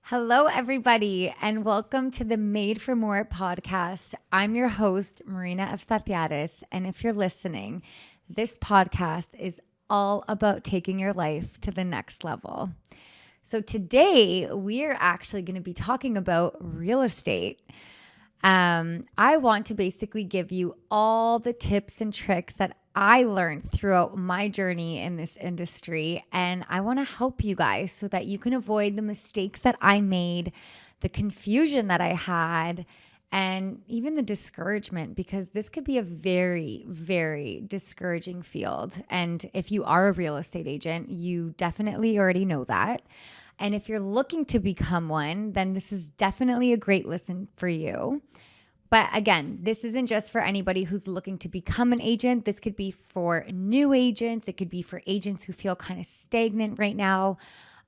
Hello, everybody, and welcome to the Made for More podcast. I'm your host, Marina Evstathiadis, and if you're listening, this podcast is all about taking your life to the next level. So today, we are actually going to be talking about real estate. I want to basically give you all the tips and tricks that I learned throughout my journey in this industry. And I want to help you guys so that you can avoid the mistakes that I made, the confusion that I had, and even the discouragement, because this could be a very, very discouraging field. And if you are a real estate agent, you definitely already know that. And if you're looking to become one, then this is definitely a great listen for you. But again, this isn't just for anybody who's looking to become an agent. This could be for new agents. It could be for agents who feel kind of stagnant right now.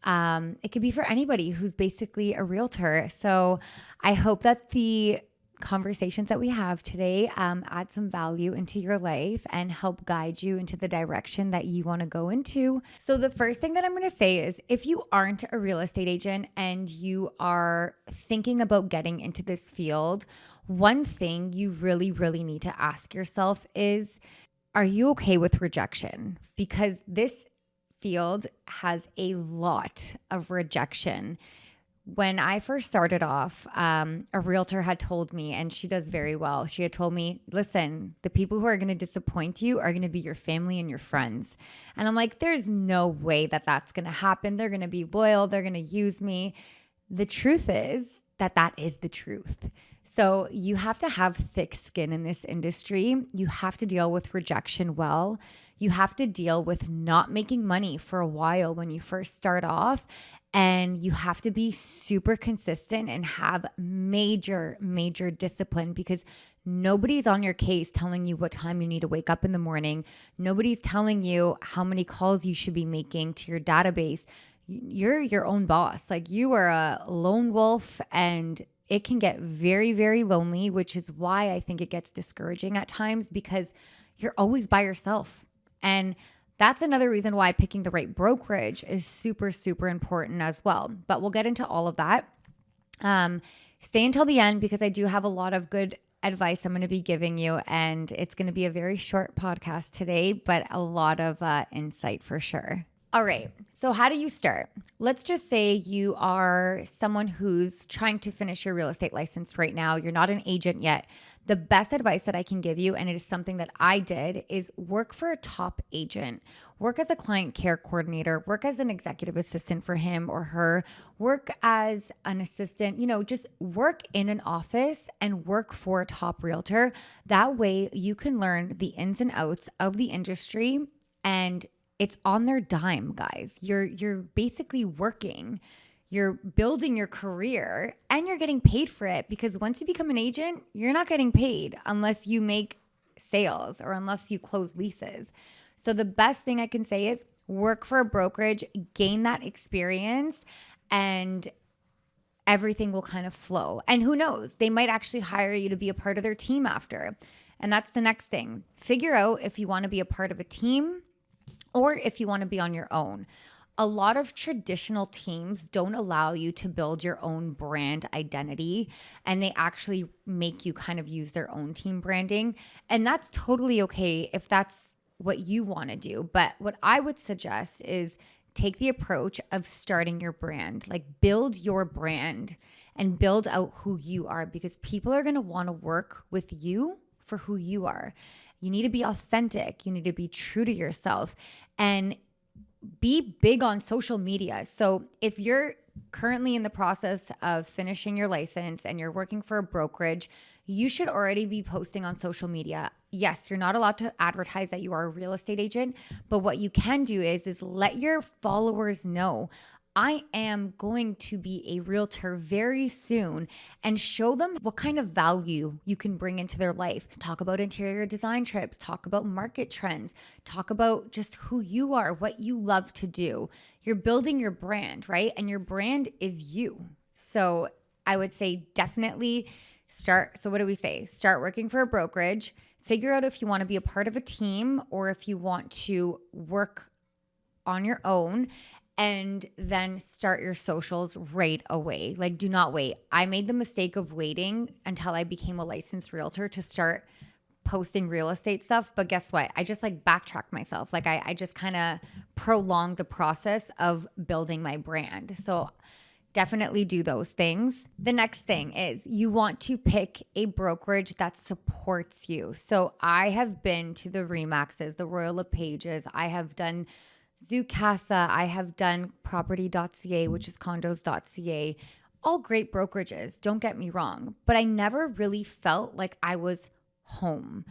It could be for anybody who's basically a realtor. So I hope that the conversations that we have today add some value into your life and help guide you into the direction that you want to go into. So the first thing that I'm going to say is if you aren't a real estate agent and you are thinking about getting into this field, one thing you really, really need to ask yourself is, are you okay with rejection? Because this field has a lot of rejection. When I first started off, a realtor had told me, and she does very well, she had told me, listen, the people who are going to disappoint you are going to be your family and your friends. And I'm like, there's no way that that's going to happen. They're going to be loyal. They're going to use me. The truth is that is the truth. So you have to have thick skin in this industry. You have to deal with rejection well. You have to deal with not making money for a while when you first start off. And you have to be super consistent and have major, major discipline because nobody's on your case telling you what time you need to wake up in the morning. Nobody's telling you how many calls you should be making to your database. You're your own boss. Like you are a lone wolf, and it can get very, very lonely, which is why I think it gets discouraging at times because you're always by yourself. And that's another reason why picking the right brokerage is super, super important as well. But we'll get into all of that. Stay until the end because I do have a lot of good advice I'm going to be giving you. And it's going to be a very short podcast today, but a lot of insight for sure. All right. So how do you start? Let's just say you are someone who's trying to finish your real estate license right now. You're not an agent yet. The best advice that I can give you, and it is something that I did, is work for a top agent. Work as a client care coordinator. Work as an executive assistant for him or her. Work as an assistant. Just work in an office and work for a top realtor. That way you can learn the ins and outs of the industry, and it's on their dime, guys. You're basically working, you're building your career, and you're getting paid for it because once you become an agent, you're not getting paid unless you make sales or unless you close leases. So the best thing I can say is work for a brokerage, gain that experience, and everything will kind of flow. And who knows, they might actually hire you to be a part of their team after. And that's the next thing. Figure out if you want to be a part of a team or if you want to be on your own. A lot of traditional teams don't allow you to build your own brand identity, and they actually make you kind of use their own team branding. And that's totally okay if that's what you want to do. But what I would suggest is take the approach of starting your brand, like build your brand and build out who you are, because people are going to want to work with you for who you are. You need to be authentic. You need to be true to yourself and be big on social media. So if you're currently in the process of finishing your license and you're working for a brokerage, you should already be posting on social media. Yes, you're not allowed to advertise that you are a real estate agent, but what you can do is let your followers know, I am going to be a realtor very soon, and show them what kind of value you can bring into their life. Talk about interior design trips, talk about market trends, talk about just who you are, what you love to do. You're building your brand, right? And your brand is you. So I would say definitely start. So what do we say? Start working for a brokerage. Figure out if you want to be a part of a team or if you want to work on your own. and then start your socials right away. Like, do not wait. I made the mistake of waiting until I became a licensed realtor to start posting real estate stuff. But guess what? I just like backtracked myself. Like I just kind of prolonged the process of building my brand. So definitely do those things. The next thing is you want to pick a brokerage that supports you. So I have been to the Remaxes, the Royal LePages. I have done Zoocasa. I have done property.ca, which is condos.ca. All great brokerages, don't get me wrong. But I never really felt like I was home.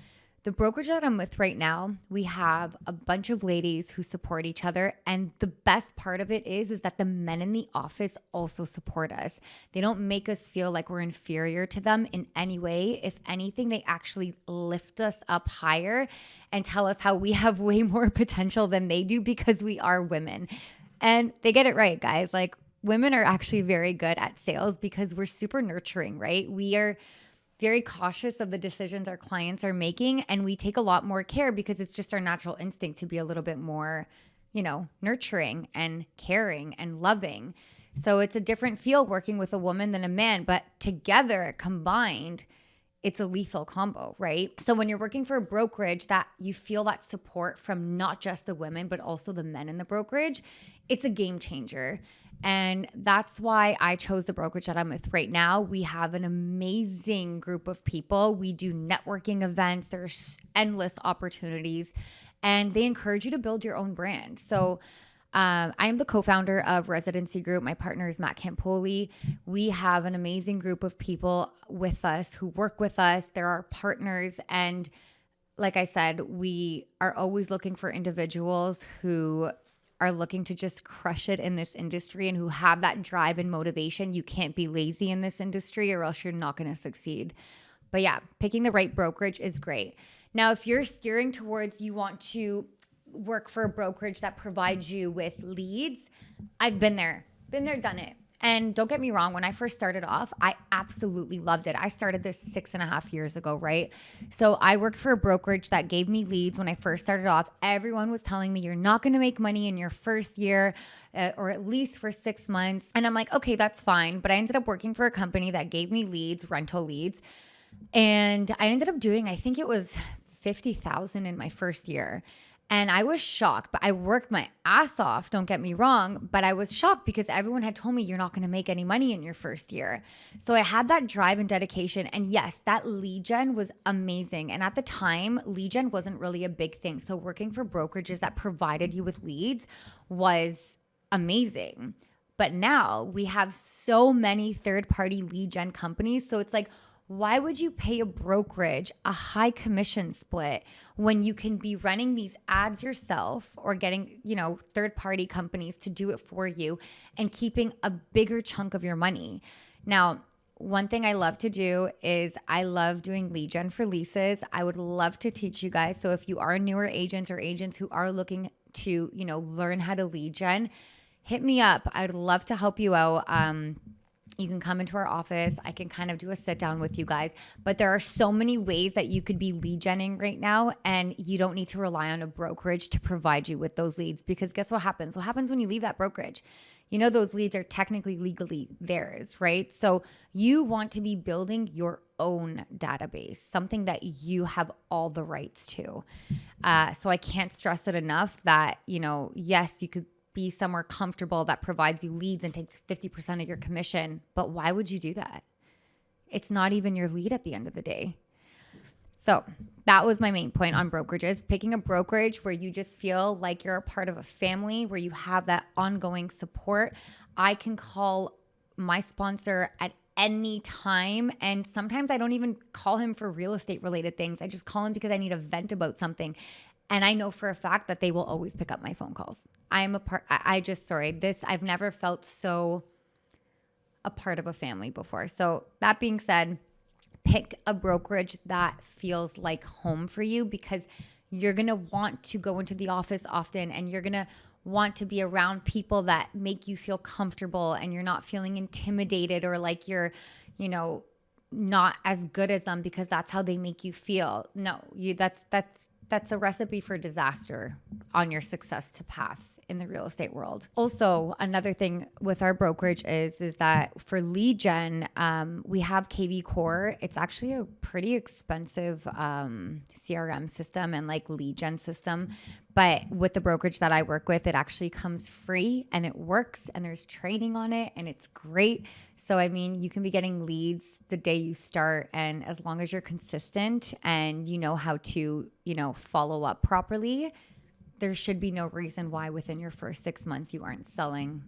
The brokerage that I'm with right now, we have a bunch of ladies who support each other. And the best part of it is that the men in the office also support us. They don't make us feel like we're inferior to them in any way. If anything, they actually lift us up higher and tell us how we have way more potential than they do because we are women. And they get it right, guys. Like, women are actually very good at sales because we're super nurturing, right? We are very cautious of the decisions our clients are making, and we take a lot more care because it's just our natural instinct to be a little bit more, nurturing and caring and loving. So it's a different feel working with a woman than a man, but together, combined, it's a lethal combo, right? So when you're working for a brokerage that you feel that support from not just the women, but also the men in the brokerage, it's a game changer. And that's why I chose the brokerage that I'm with right now. We have an amazing group of people. We do networking events. There's endless opportunities, and they encourage you to build your own brand. So I am the co-founder of Residency Group. My partner is Matt Campoli. We have an amazing group of people with us who work with us. They're our partners. And like I said, we are always looking for individuals who are looking to just crush it in this industry and who have that drive and motivation. You can't be lazy in this industry or else you're not going to succeed. But yeah, picking the right brokerage is great. Now, if you're steering towards you want to work for a brokerage that provides you with leads, I've been there, done it. And don't get me wrong, when I first started off, I absolutely loved it. I started this 6.5 years ago, right? So I worked for a brokerage that gave me leads when I first started off. Everyone was telling me you're not going to make money in your first year or at least for 6 months. And I'm like, okay, that's fine. But I ended up working for a company that gave me leads, rental leads. And I ended up doing, I think it was 50,000 in my first year. And I was shocked, but I worked my ass off, don't get me wrong, but I was shocked because everyone had told me you're not going to make any money in your first year. So I had that drive and dedication. And yes, that lead gen was amazing. And at the time, lead gen wasn't really a big thing. So working for brokerages that provided you with leads was amazing. But now we have so many third-party lead gen companies. So it's like, why would you pay a brokerage a high commission split when you can be running these ads yourself or getting, third-party companies to do it for you and keeping a bigger chunk of your money? Now, one thing I love to do is I love doing lead gen for leases. I would love to teach you guys. So if you are newer agents or agents who are looking to, learn how to lead gen, hit me up. I'd love to help you out. You can come into our office. I can kind of do a sit down with you guys. But there are so many ways that you could be lead genning right now, and you don't need to rely on a brokerage to provide you with those leads, because guess what happens? What happens when you leave that brokerage? Those leads are technically legally theirs, right? So you want to be building your own database, something that you have all the rights to. So I can't stress it enough that, yes, you could be somewhere comfortable that provides you leads and takes 50% of your commission. But why would you do that? It's not even your lead at the end of the day. So that was my main point on brokerages. Picking a brokerage where you just feel like you're a part of a family, where you have that ongoing support. I can call my sponsor at any time. And sometimes I don't even call him for real estate related things. I just call him because I need a vent about something. And I know for a fact that they will always pick up my phone calls. I've never felt so a part of a family before. So that being said, pick a brokerage that feels like home for you, because you're going to want to go into the office often, and you're going to want to be around people that make you feel comfortable, and you're not feeling intimidated or like you're, not as good as them because that's how they make you feel. No, that's a recipe for disaster on your success to path in the real estate world. Also, another thing with our brokerage is that for lead gen, we have KV Core. It's actually a pretty expensive CRM system and like lead gen system. But with the brokerage that I work with, it actually comes free and it works and there's training on it and it's great. So, I mean, you can be getting leads the day you start, and as long as you're consistent and you know how to, follow up properly, there should be no reason why within your first 6 months you aren't selling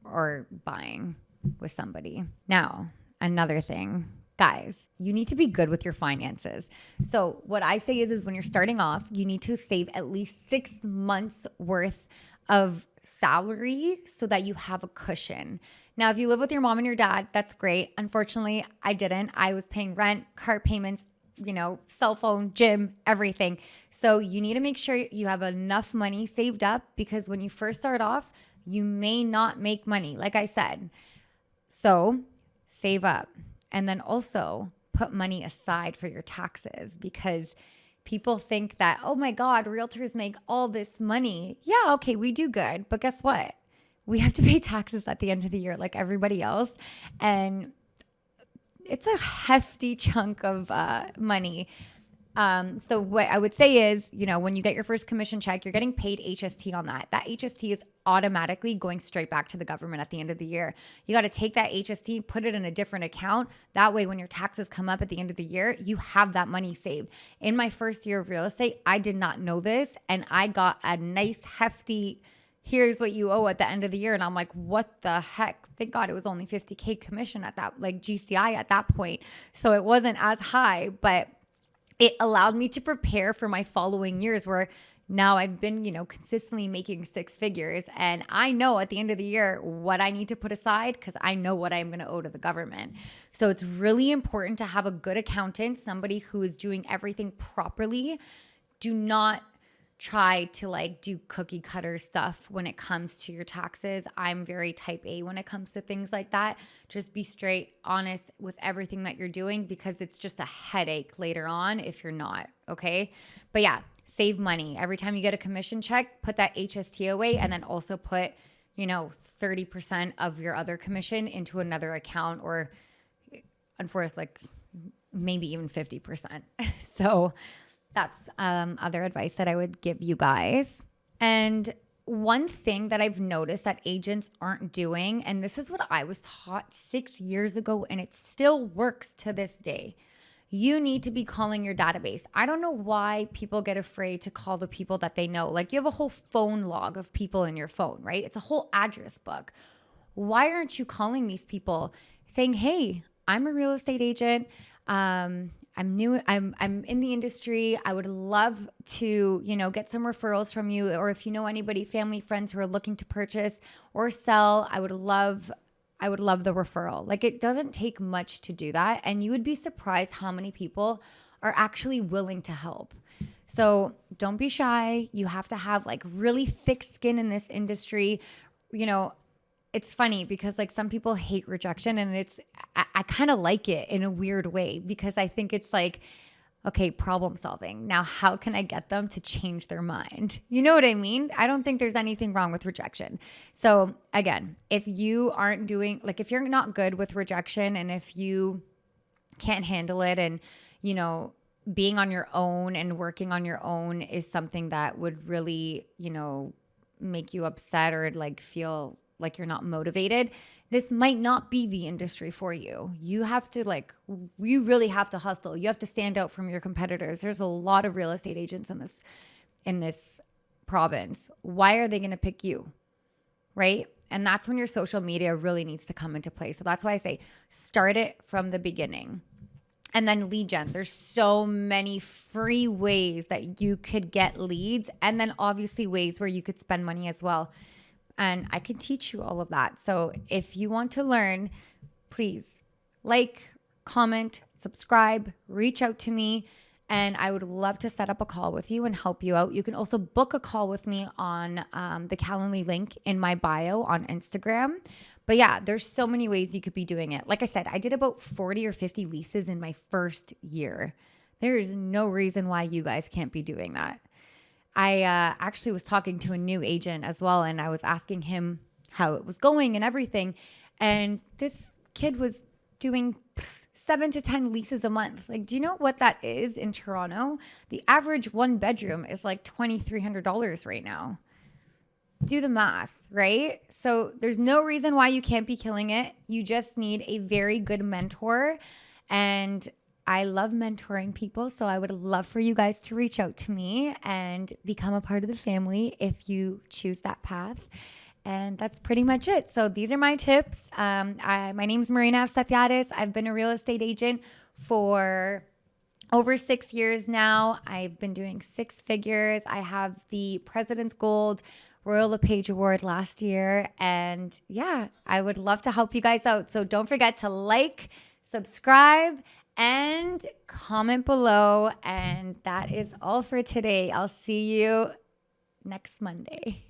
or buying with somebody. Now, another thing, guys, you need to be good with your finances. So what I say is when you're starting off, you need to save at least 6 months worth of salary so that you have a cushion. Now, if you live with your mom and your dad, that's great. Unfortunately, I didn't. I was paying rent, car payments, cell phone, gym, everything. So you need to make sure you have enough money saved up, because when you first start off, you may not make money, like I said. So save up, and then also put money aside for your taxes, because people think that, oh my God, realtors make all this money. Yeah, okay, we do good. But guess what? We have to pay taxes at the end of the year like everybody else. And it's a hefty chunk of money. So what I would say is, when you get your first commission check, you're getting paid HST on that. That HST is automatically going straight back to the government at the end of the year. You got to take that HST, put it in a different account. That way, when your taxes come up at the end of the year, you have that money saved. In my first year of real estate, I did not know this, and I got a nice hefty, here's what you owe at the end of the year. And I'm like, what the heck? Thank God it was only 50K commission at that, like GCI at that point. So it wasn't as high, but it allowed me to prepare for my following years, where now I've been, consistently making 6 figures. And I know at the end of the year what I need to put aside, because I know what I'm going to owe to the government. So it's really important to have a good accountant, somebody who is doing everything properly. Do not try to do cookie cutter stuff when it comes to your taxes. I'm very type A when it comes to things like that. Just be straight, honest with everything that you're doing, because it's just a headache later on if you're not, okay? But yeah, save money. Every time you get a commission check, put that HST away, and then also put, 30% of your other commission into another account, or unfortunately, maybe even 50%. So that's other advice that I would give you guys. And one thing that I've noticed that agents aren't doing, and this is what I was taught 6 years ago, and it still works to this day. You need to be calling your database. I don't know why people get afraid to call the people that they know. Like, you have a whole phone log of people in your phone, right? It's a whole address book. Why aren't you calling these people saying, hey, I'm a real estate agent. I'm new. I'm in the industry. I would love to, get some referrals from you. Or if you know anybody, family, friends who are looking to purchase or sell, I would love the referral. Like, it doesn't take much to do that. And you would be surprised how many people are actually willing to help. So don't be shy. You have to have really thick skin in this industry. It's funny because some people hate rejection, and I kind of like it in a weird way, because I think it's okay, problem solving. Now, how can I get them to change their mind? You know what I mean? I don't think there's anything wrong with rejection. So again, if you aren't doing, if you're not good with rejection, and if you can't handle it, and, being on your own and working on your own is something that would really, make you upset or feel like you're not motivated, this might not be the industry for you. You have to you really have to hustle. You have to stand out from your competitors. There's a lot of real estate agents in this province. Why are they going to pick you? Right? And that's when your social media really needs to come into play. So that's why I say start it from the beginning. And then lead gen. There's so many free ways that you could get leads, and then obviously ways where you could spend money as well. And I can teach you all of that. So if you want to learn, please comment, subscribe, reach out to me, and I would love to set up a call with you and help you out. You can also book a call with me on the Calendly link in my bio on Instagram. But yeah, there's so many ways you could be doing it. Like I said, I did about 40 or 50 leases in my first year. There is no reason why you guys can't be doing that. I actually was talking to a new agent as well, and I was asking him how it was going and everything. And this kid was doing 7 to 10 leases a month. Like, do you know what that is in Toronto? The average one bedroom is like $2,300 right now. Do the math, right? So there's no reason why you can't be killing it. You just need a very good mentor. And I love mentoring people. So I would love for you guys to reach out to me and become a part of the family if you choose that path. And that's pretty much it. So these are my tips. My name's Marina Sathiadis. I've been a real estate agent for over 6 years now. I've been doing 6 figures. I have the President's Gold Royal LePage Award last year. And yeah, I would love to help you guys out. So don't forget to like, subscribe, and comment below. And that is all for today. I'll see you next Monday.